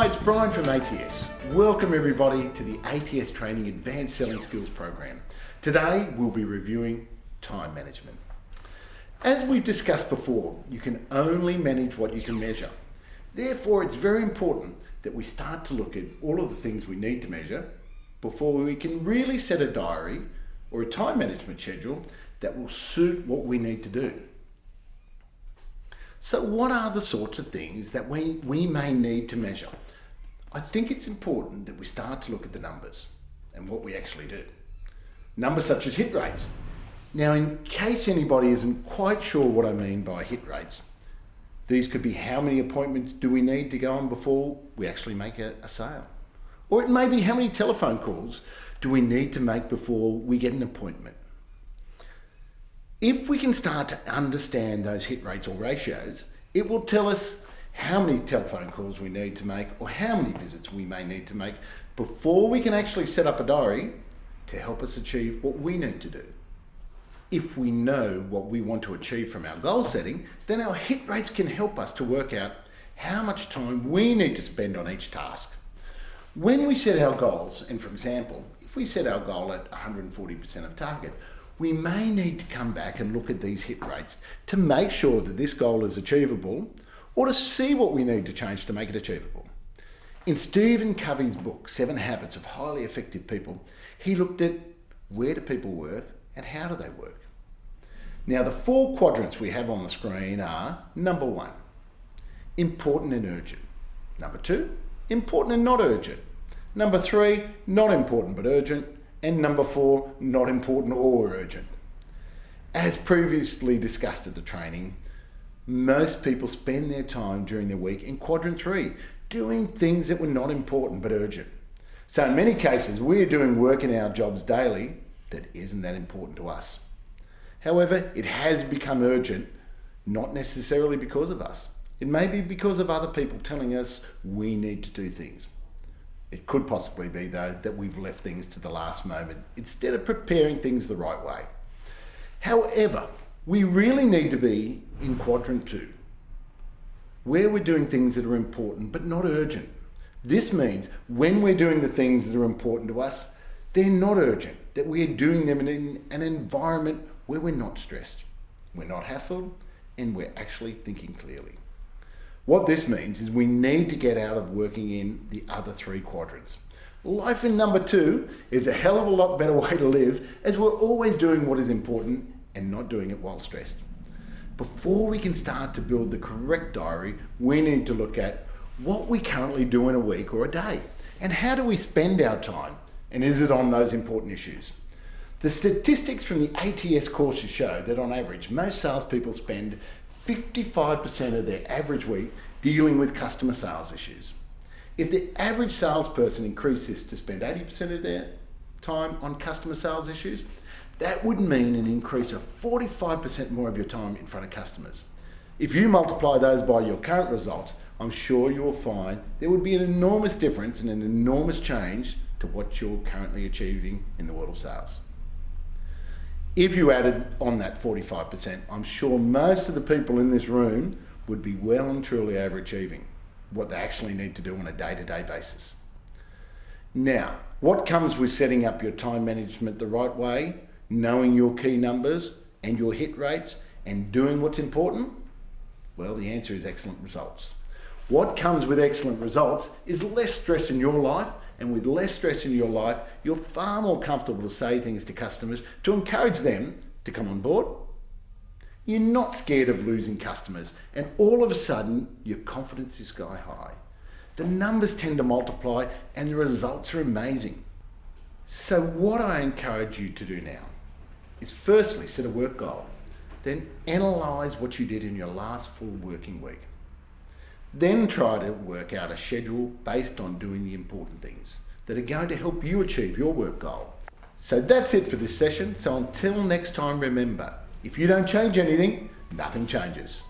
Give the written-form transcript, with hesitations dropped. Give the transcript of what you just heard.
Hi, it's Brian from ATS. Welcome everybody to the ATS Training Advanced Selling Skills program. Today we'll be reviewing time management. As we've discussed before, you can only manage what you can measure. Therefore, it's very important that we start to look at all of the things we need to measure before we can really set a diary or a time management schedule that will suit what we need to do. So what are the sorts of things that we may need to measure? I think it's important that we start to look at the numbers and what we actually do. Numbers such as hit rates. Now, in case anybody isn't quite sure what I mean by hit rates, these could be how many appointments do we need to go on before we actually make a sale. Or it may be how many telephone calls do we need to make before we get an appointment. If we can start to understand those hit rates or ratios, it will tell us how many telephone calls we need to make or how many visits we may need to make before we can actually set up a diary to help us achieve what we need to do. If we know what we want to achieve from our goal setting, then our hit rates can help us to work out how much time we need to spend on each task. When we set our goals, and for example, if we set our goal at 140% of target, we may need to come back and look at these hit rates to make sure that this goal is achievable or to see what we need to change to make it achievable. In Stephen Covey's book, 7 Habits of Highly Effective People, he looked at where do people work and how do they work. Now, the 4 quadrants we have on the screen are: number 1, important and urgent. Number 2, important and not urgent. Number 3, not important but urgent. And number 4, not important or urgent. As previously discussed at the training, most people spend their time during the week in quadrant 3, doing things that were not important but urgent. So in many cases, we're doing work in our jobs daily that isn't that important to us. However, it has become urgent, not necessarily because of us. It may be because of other people telling us we need to do things. It could possibly be, though, that we've left things to the last moment instead of preparing things the right way. However, we really need to be in quadrant 2, where we're doing things that are important but not urgent. This means when we're doing the things that are important to us, they're not urgent, that we are doing them in an environment where we're not stressed, we're not hassled, and we're actually thinking clearly. What this means is we need to get out of working in the other 3 quadrants. Life in number 2 is a hell of a lot better way to live, as we're always doing what is important and not doing it while stressed. Before we can start to build the correct diary, we need to look at what we currently do in a week or a day, and how do we spend our time, and is it on those important issues. The statistics from the ATS courses show that on average, most salespeople spend 55% of their average week dealing with customer sales issues. If the average salesperson increased this to spend 80% of their time on customer sales issues, that would mean an increase of 45% more of your time in front of customers. If you multiply those by your current results, I'm sure you will find there would be an enormous difference and an enormous change to what you're currently achieving in the world of sales. If you added on that 45%, I'm sure most of the people in this room would be well and truly overachieving what they actually need to do on a day-to-day basis. Now, what comes with setting up your time management the right way, knowing your key numbers and your hit rates, and doing what's important? Well, the answer is excellent results. What comes with excellent results is less stress in your life, and with less stress in your life, you're far more comfortable to say things to customers to encourage them to come on board. You're not scared of losing customers, and all of a sudden, your confidence is sky high. The numbers tend to multiply, and the results are amazing. So what I encourage you to do now is firstly set a work goal, then analyze what you did in your last full working week. Then try to work out a schedule based on doing the important things that are going to help you achieve your work goal. So that's it for this session. So until next time, remember, if you don't change anything, nothing changes.